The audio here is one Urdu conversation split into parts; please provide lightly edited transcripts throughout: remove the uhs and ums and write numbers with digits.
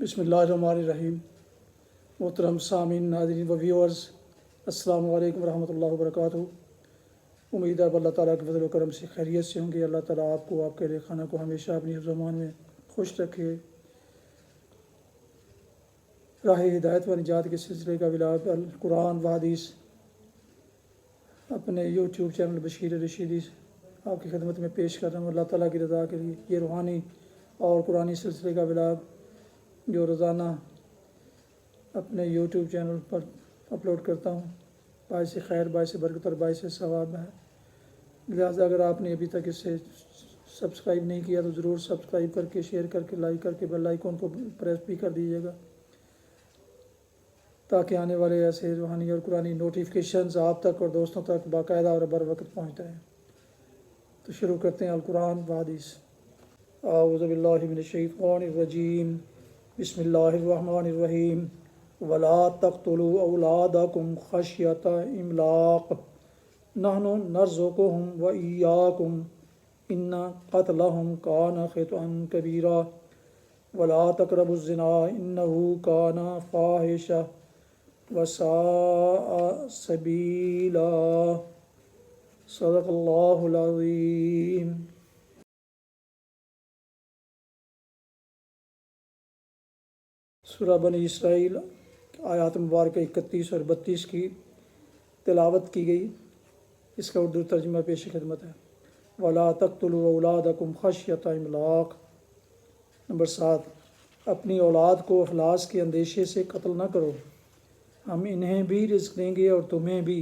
بسم اللہ الرحمن الرحیم۔ محترم سامعین، ناظرین و ویورز، السلام علیکم ورحمۃ اللہ وبرکاتہ۔ امید ہے اللہ تعالیٰ کے فضل و کرم سے خیریت سے ہوں گے۔ اللہ تعالیٰ آپ کو، آپ کے خانہ کو ہمیشہ اپنی حفظ و امان میں خوش رکھے۔ راہ ہدایت و نجات کے سلسلے کا ولاگ القرآن و حدیث اپنے یوٹیوب چینل بشیر رشیدی آپ کی خدمت میں پیش کر رہا ہوں۔ اللہ تعالیٰ کی رضا کے لیے یہ روحانی اور قرآنی سلسلے کا ولاگ جو روزانہ اپنے یوٹیوب چینل پر اپلوڈ کرتا ہوں، باعث خیر، باعث برکت اور باعث ثواب ہے۔ لہٰذا اگر آپ نے ابھی تک اسے سبسکرائب نہیں کیا تو ضرور سبسکرائب کر کے، شیئر کر کے، لائک کر کے بیل آئیکن کو پریس بھی کر دیجیے گا، تاکہ آنے والے ایسے روحانی اور قرآنی نوٹیفیکیشنز آپ تک اور دوستوں تک باقاعدہ اور بر وقت پہنچتے ہیں۔ تو شروع کرتے ہیں القرآن و حدیث۔ اعوذ باللہ من الشیطان الرجیم، بسم اللہ الرحمن الرحیم۔ وَلَا تَقْتُلُوا أَوْلَادَكُمْ خَشْيَةَ إِمْلَاقٍ نَحْنُ نَرْزُقُهُمْ وَإِيَّاكُمْ إِنَّ قَتْلَهُمْ كَانَ خِطْئًا كَبِيرًا وَلَا تَقْرَبُوا الزِّنَا إِنَّهُ كَانَ فَاحِشَةً وَسَاءَ سَبِيلًا۔ صدق اللہ العظیم۔ سورہ بنی اسرائیل آیات مبارکہ 31 اور 32 کی تلاوت کی گئی۔ اس کا اردو ترجمہ پیش خدمت ہے۔ وَلَا تَقْتُلُوا أَوْلَادَكُمْ خَشْيَةَ إِمْلَاقٍ۔ نمبر 7، اپنی اولاد کو افلاس کے اندیشے سے قتل نہ کرو، ہم انہیں بھی رزق دیں گے اور تمہیں بھی،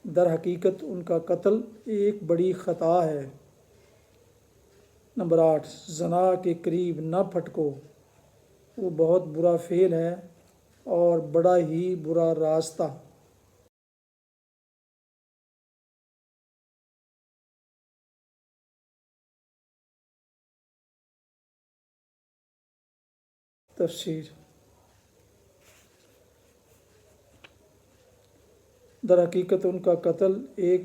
در حقیقت ان کا قتل ایک بڑی خطا ہے۔ نمبر 8، زنا کے قریب نہ پھٹکو، وہ بہت برا فعل ہے اور بڑا ہی برا راستہ۔ تفسیر۔ در حقیقت ان کا قتل ایک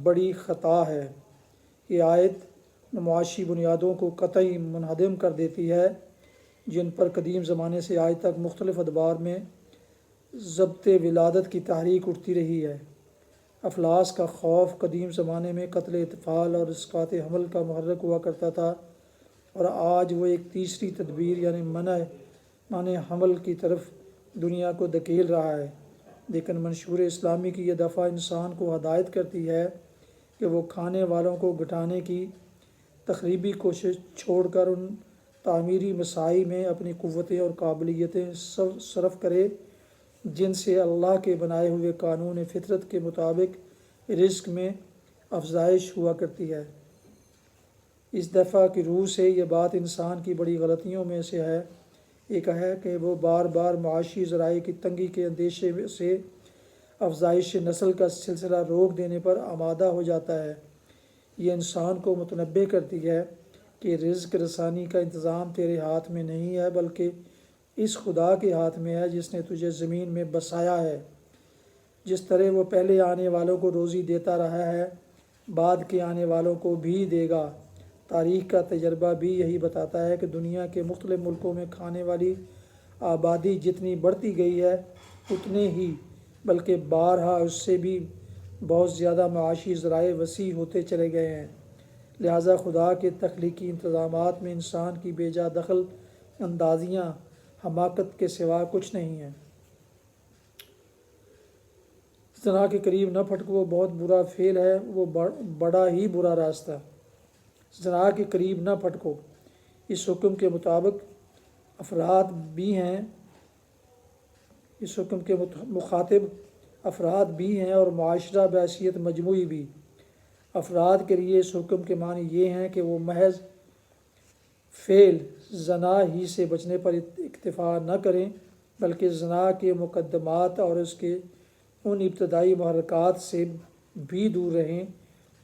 بڑی خطا ہے۔ یہ آیت معاشی بنیادوں کو قطعی منہدم کر دیتی ہے جن پر قدیم زمانے سے آج تک مختلف ادوار میں ضبط ولادت کی تحریک اٹھتی رہی ہے۔ افلاس کا خوف قدیم زمانے میں قتل اطفال اور اسقاط حمل کا محرک ہوا کرتا تھا، اور آج وہ ایک تیسری تدبیر یعنی منع حمل کی طرف دنیا کو دھکیل رہا ہے۔ لیکن منشور اسلامی کی یہ دفعہ انسان کو ہدایت کرتی ہے کہ وہ کھانے والوں کو گھٹانے کی تخریبی کوشش چھوڑ کر ان تعمیری مساعی میں اپنی قوتیں اور قابلیتیں صرف کرے جن سے اللہ کے بنائے ہوئے قانون فطرت کے مطابق رزق میں افزائش ہوا کرتی ہے۔ اس دفعہ کی روح سے یہ بات انسان کی بڑی غلطیوں میں سے ہے۔ ایک ہے کہ وہ بار بار معاشی ذرائع کی تنگی کے اندیشے سے افزائش نسل کا سلسلہ روک دینے پر آمادہ ہو جاتا ہے۔ یہ انسان کو متنبہ کرتی ہے کہ رزق رسانی کا انتظام تیرے ہاتھ میں نہیں ہے، بلکہ اس خدا کے ہاتھ میں ہے جس نے تجھے زمین میں بسایا ہے۔ جس طرح وہ پہلے آنے والوں کو روزی دیتا رہا ہے، بعد کے آنے والوں کو بھی دے گا۔ تاریخ کا تجربہ بھی یہی بتاتا ہے کہ دنیا کے مختلف ملکوں میں کھانے والی آبادی جتنی بڑھتی گئی ہے، اتنے ہی بلکہ بارہا اس سے بھی بہت زیادہ معاشی ذرائع وسیع ہوتے چلے گئے ہیں۔ لہٰذا خدا کے تخلیقی انتظامات میں انسان کی بے جا دخل اندازیاں حماقت کے سوا کچھ نہیں ہیں۔ زنا کے قریب نہ پھٹکو، وہ بہت برا فعل ہے، وہ بڑا ہی برا راستہ۔ زنا کے قریب نہ پھٹکو، اس حکم کے مطابق افراد بھی ہیں، اس حکم کے مخاطب افراد بھی ہیں اور معاشرہ بحیثیت مجموعی بھی۔ افراد کے لیے اس حکم کے معنی یہ ہیں کہ وہ محض فعل زنا ہی سے بچنے پر اکتفا نہ کریں، بلکہ زنا کے مقدمات اور اس کے ان ابتدائی محرکات سے بھی دور رہیں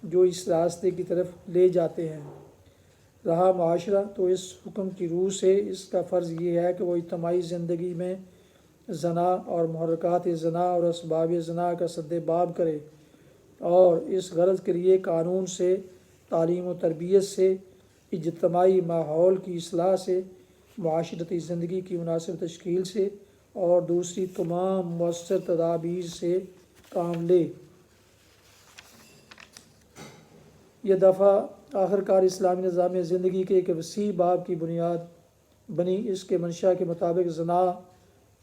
جو اس راستے کی طرف لے جاتے ہیں۔ رہا معاشرہ، تو اس حکم کی روح سے اس کا فرض یہ ہے کہ وہ اجتماعی زندگی میں زنا اور محرکات زنا اور اسباب زنا کا سد باب کرے، اور اس غرض کے لیے قانون سے، تعلیم و تربیت سے، اجتماعی ماحول کی اصلاح سے، معاشرتی زندگی کی مناسب تشکیل سے اور دوسری تمام مؤثر تدابیر سے کام لے۔ یہ دفعہ آخرکار اسلامی نظام زندگی کے ایک وسیع باب کی بنیاد بنی۔ اس کے منشا کے مطابق زنا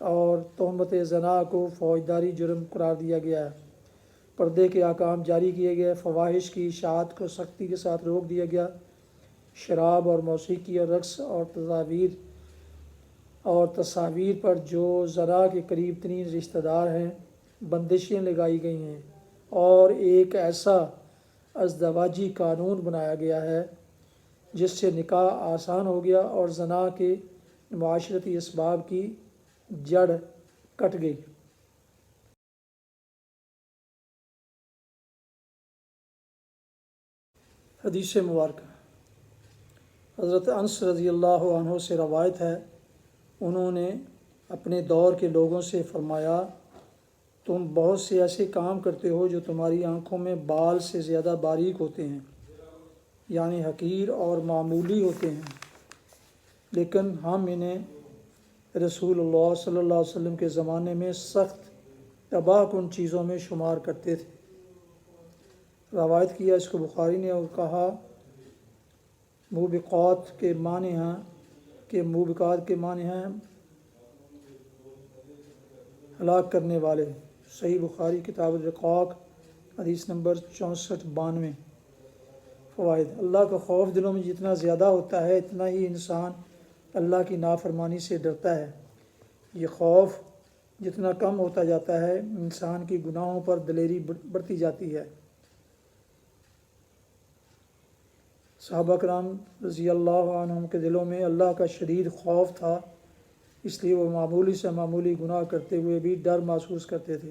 اور تہمت زنا کو فوجداری جرم قرار دیا گیا ہے، پردے کے احکام جاری کیے گئے، فواحش کی اشاعت کو سختی کے ساتھ روک دیا گیا، شراب اور موسیقی اور رقص اور تصاویر پر جو زنا کے قریب ترین رشتہ دار ہیں بندشیں لگائی گئی ہیں، اور ایک ایسا ازدواجی قانون بنایا گیا ہے جس سے نکاح آسان ہو گیا اور زنا کے معاشرتی اسباب کی جڑ کٹ گئی۔ حدیث مبارکہ حضرت انس رضی اللہ عنہ سے روایت ہے، انہوں نے اپنے دور کے لوگوں سے فرمایا، تم بہت سے ایسے کام کرتے ہو جو تمہاری آنکھوں میں بال سے زیادہ باریک ہوتے ہیں، یعنی حقیر اور معمولی ہوتے ہیں، لیکن ہم انہیں رسول اللہ صلی اللہ علیہ وسلم کے زمانے میں سخت تباہ کن چیزوں میں شمار کرتے تھے۔ روایت کیا اس کو بخاری نے اور کہا موبقات کے معنی ہیں ہلاک کرنے والے۔ صحیح بخاری کتاب الرقاق حدیث نمبر 6492۔ فوائد: اللہ کا خوف دلوں میں جتنا زیادہ ہوتا ہے اتنا ہی انسان اللہ کی نافرمانی سے ڈرتا ہے۔ یہ خوف جتنا کم ہوتا جاتا ہے انسان کی گناہوں پر دلیری بڑھتی جاتی ہے۔ صحابہ کرام رضی اللہ عنہم کے دلوں میں اللہ کا شدید خوف تھا، اس لیے وہ معمولی سے معمولی گناہ کرتے ہوئے بھی ڈر محسوس کرتے تھے۔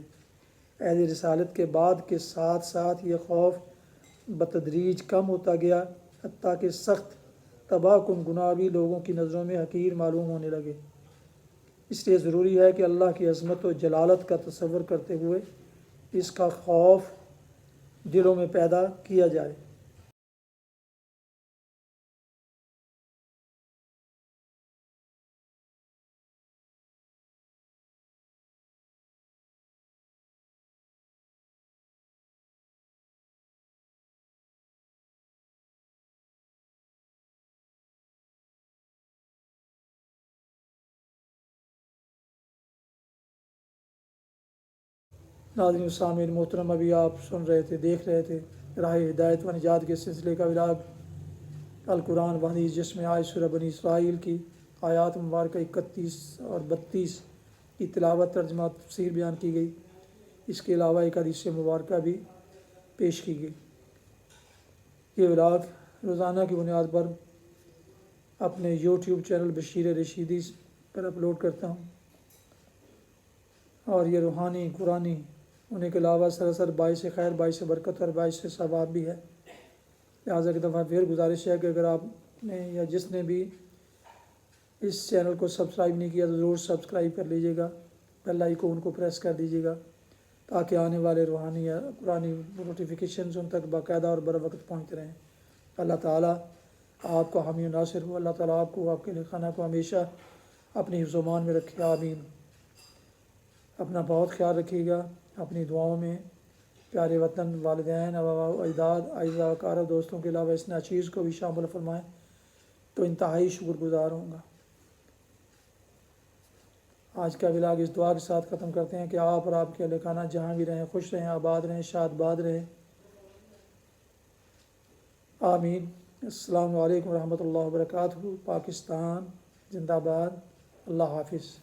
عہد رسالت کے بعد کے ساتھ ساتھ یہ خوف بتدریج کم ہوتا گیا، حتیٰ کہ سخت تباہ کن گناہ بھی لوگوں کی نظروں میں حقیر معلوم ہونے لگے۔ اس لیے ضروری ہے کہ اللہ کی عظمت و جلالت کا تصور کرتے ہوئے اس کا خوف دلوں میں پیدا کیا جائے۔ ناظرین و سامعین محترم، ابھی آپ سن رہے تھے، دیکھ رہے تھے راہ ہدایت و نجات کے سلسلے کا ولاگ القرآن و حدیث، جس میں آج سورہ بنی اسرائیل کی آیات مبارکہ 31 اور 32 کی تلاوت، ترجمہ، تفسیر بیان کی گئی۔ اس کے علاوہ ایک حدیث مبارکہ بھی پیش کی گئی۔ یہ ولاگ روزانہ کی بنیاد پر اپنے یوٹیوب چینل بشیر رشیدی پر اپلوڈ کرتا ہوں، اور یہ روحانی قرآنی ہونے کے علاوہ سراسر باعث خیر، باعث برکت اور باعث ثواب بھی ہے۔ لہٰذا ایک دفعہ پھر گزارش ہے کہ اگر آپ نے یا جس نے بھی اس چینل کو سبسکرائب نہیں کیا تو ضرور سبسکرائب کر لیجیے گا، بیل آئیکن کو پریس کر دیجیے گا تاکہ آنے والے روحانی یا قرآنی نوٹیفیکیشنز ان تک باقاعدہ اور بر وقت پہنچتے رہیں۔ اللہ تعالیٰ آپ کو حامی و ناصر ہو، اللہ تعالیٰ آپ کو، آپ کے خانہ کو ہمیشہ اپنی حفظ و امان میں رکھے، آمین۔ اپنا بہت خیال رکھیے گا، اپنی دعاؤں میں پیارے وطن، والدین، آباء و اجداد، اعزاء و اقارب، دوستوں کے علاوہ اس ناچیز کو بھی شامل فرمائیں تو انتہائی شکر گزار ہوں گا۔ آج کا ولاگ اس دعا کے ساتھ ختم کرتے ہیں کہ آپ اور آپ کے اہل خانہ جہاں بھی رہیں خوش رہیں، آباد رہیں، شاد باد رہیں، آمین۔ السلام علیکم ورحمۃ اللہ وبرکاتہ۔ پاکستان زندہ باد۔ اللہ حافظ۔